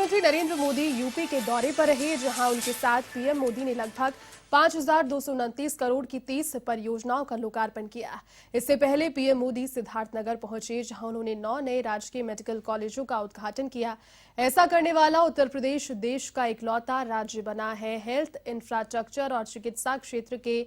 प्रधानमंत्री नरेंद्र मोदी यूपी के दौरे पर रहे, जहां उनके साथ पीएम मोदी ने लगभग 5,229 करोड़ की 30 परियोजनाओं का लोकार्पण किया। इससे पहले पीएम मोदी सिद्धार्थनगर पहुंचे, जहां उन्होंने 9 नए राजकीय मेडिकल कॉलेजों का उद्घाटन किया। ऐसा करने वाला उत्तर प्रदेश देश का इकलौता राज्य बना है। हेल्थ इंफ्रास्ट्रक्चर और चिकित्सा क्षेत्र के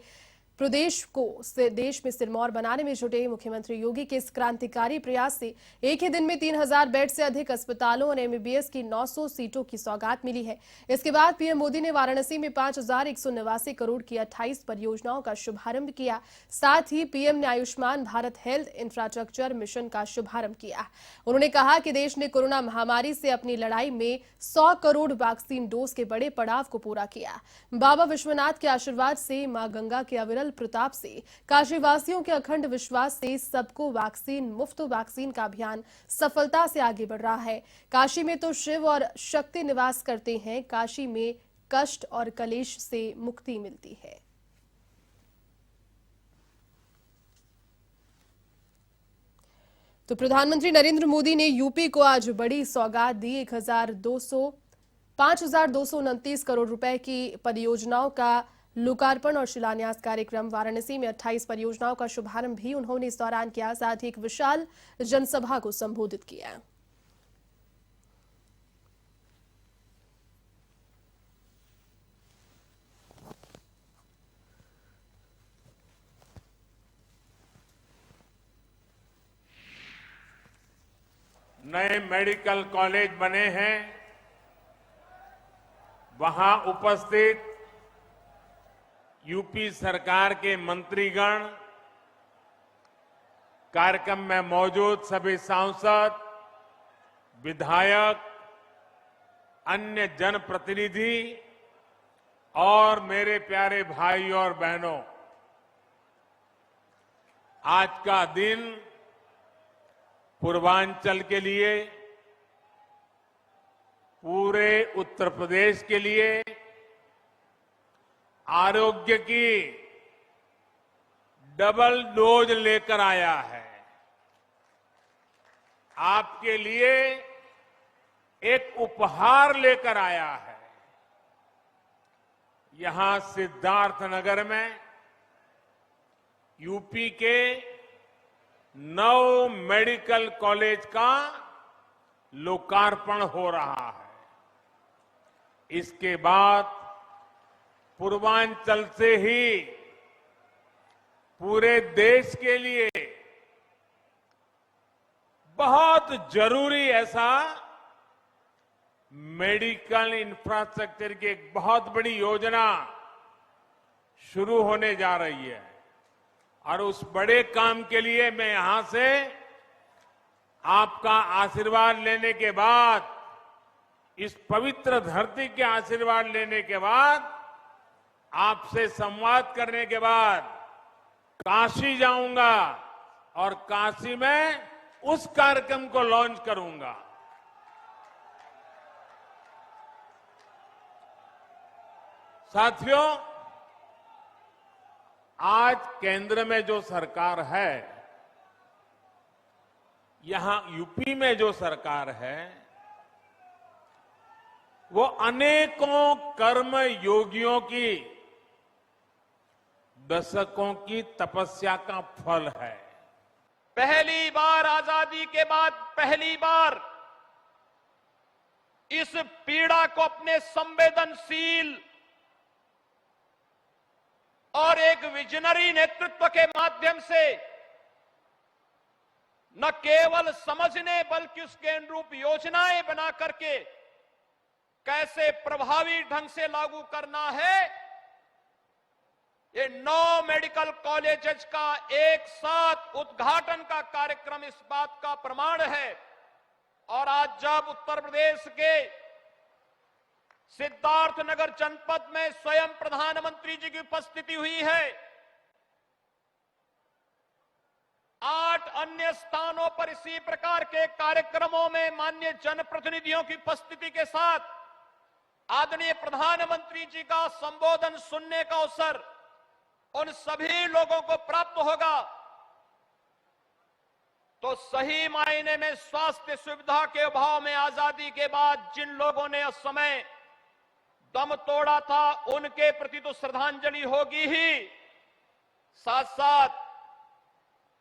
प्रदेश को देश में सिरमौर बनाने में जुटे मुख्यमंत्री योगी के इस क्रांतिकारी प्रयास से एक ही दिन में 3,000 बेड से अधिक अस्पतालों और एमबीबीएस की 900 सीटों की सौगात मिली है। इसके बाद पीएम मोदी ने वाराणसी में 5,189 करोड़ की 28 परियोजनाओं का शुभारंभ किया। साथ ही पीएम ने Ayushman Bharat health infrastructure mission का शुभारंभ किया। उन्होंने कहा कि देश ने कोरोना महामारी से अपनी लड़ाई में 100 करोड़ वैक्सीन डोज के बड़े पड़ाव को पूरा किया। बाबा विश्वनाथ के आशीर्वाद से, मां गंगा के अविरल प्रताप से, काशीवासियों के अखंड विश्वास से सबको वैक्सीन, मुफ्त वैक्सीन का अभियान सफलता से आगे बढ़ रहा है। काशी में तो शिव और शक्ति निवास करते हैं। काशी में कष्ट और कलेश से मुक्ति मिलती है। तो प्रधानमंत्री नरेंद्र मोदी ने यूपी को आज बड़ी सौगात दी। 5,229 करोड़ रुपए की परियोजनाओं का लोकार्पण और शिलान्यास कार्यक्रम। वाराणसी में 28 परियोजनाओं का शुभारंभ भी उन्होंने इस दौरान किया। साथ ही एक विशाल जनसभा को संबोधित किया। नए मेडिकल कॉलेज बने हैं, वहां उपस्थित यूपी सरकार के मंत्रीगण, कार्यक्रम में मौजूद सभी सांसद, विधायक, अन्य जनप्रतिनिधि और मेरे प्यारे भाई और बहनों, आज का दिन पूर्वांचल के लिए, पूरे उत्तर प्रदेश के लिए आरोग्य की डबल डोज लेकर आया है। आपके लिए एक उपहार लेकर आया है। यहां सिद्धार्थनगर में यूपी के 9 मेडिकल कॉलेज का लोकार्पण हो रहा है। इसके बाद पूर्वांचल से ही पूरे देश के लिए बहुत जरूरी ऐसा मेडिकल इंफ्रास्ट्रक्चर की एक बहुत बड़ी योजना शुरू होने जा रही है। और उस बड़े काम के लिए मैं यहां से आपका आशीर्वाद लेने के बाद, इस पवित्र धरती के आशीर्वाद लेने के बाद, आपसे संवाद करने के बाद काशी जाऊंगा और काशी में उस कार्यक्रम को लॉन्च करूंगा। साथियों, आज केंद्र में जो सरकार है, यहां यूपी में जो सरकार है, वो अनेकों कर्म योगियों की दशकों की तपस्या का फल है। पहली बार आजादी के बाद पहली बार इस पीड़ा को अपने संवेदनशील और एक विजनरी नेतृत्व के माध्यम से न केवल समझने बल्कि उसके अनुरूप योजनाएं बना करके कैसे प्रभावी ढंग से लागू करना है, ये 9 मेडिकल कॉलेजेस का एक साथ उद्घाटन का कार्यक्रम इस बात का प्रमाण है। और आज जब उत्तर प्रदेश के सिद्धार्थनगर जनपद में स्वयं प्रधानमंत्री जी की उपस्थिति हुई है, 8 अन्य स्थानों पर इसी प्रकार के कार्यक्रमों में माननीय जनप्रतिनिधियों की उपस्थिति के साथ आदरणीय प्रधानमंत्री जी का संबोधन सुनने का अवसर उन सभी लोगों को प्राप्त होगा। तो सही मायने में स्वास्थ्य सुविधा के अभाव में आजादी के बाद जिन लोगों ने उस समय दम तोड़ा था, उनके प्रति तो श्रद्धांजलि होगी ही, साथ साथ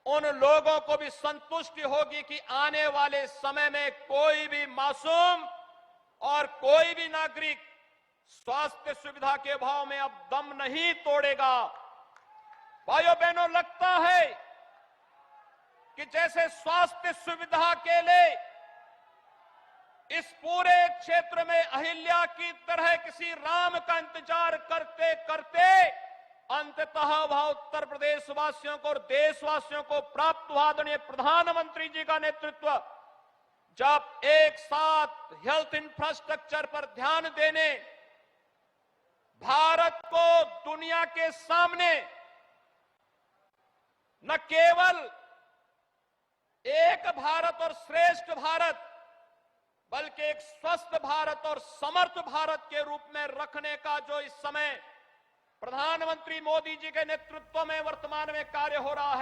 उन लोगों को भी संतुष्टि होगी कि आने वाले समय में कोई भी मासूम और कोई भी नागरिक स्वास्थ्य सुविधा के अभाव में अब दम नहीं तोड़ेगा। भाइयों बहनों, लगता है कि जैसे स्वास्थ्य सुविधा के लिए इस पूरे क्षेत्र में अहिल्या की तरह किसी राम का इंतजार करते करते अंततः वह उत्तर प्रदेश वासियों को और देशवासियों को प्राप्त हुआ। आदरणीय प्रधानमंत्री जी का नेतृत्व जब एक साथ हेल्थ इंफ्रास्ट्रक्चर पर ध्यान देने, भारत को दुनिया के सामने न केवल एक भारत और श्रेष्ठ भारत, बल्कि एक स्वस्थ भारत और समर्थ भारत के रूप में रखने का जो इस समय प्रधानमंत्री मोदी जी के नेतृत्व में वर्तमान में कार्य हो रहा है,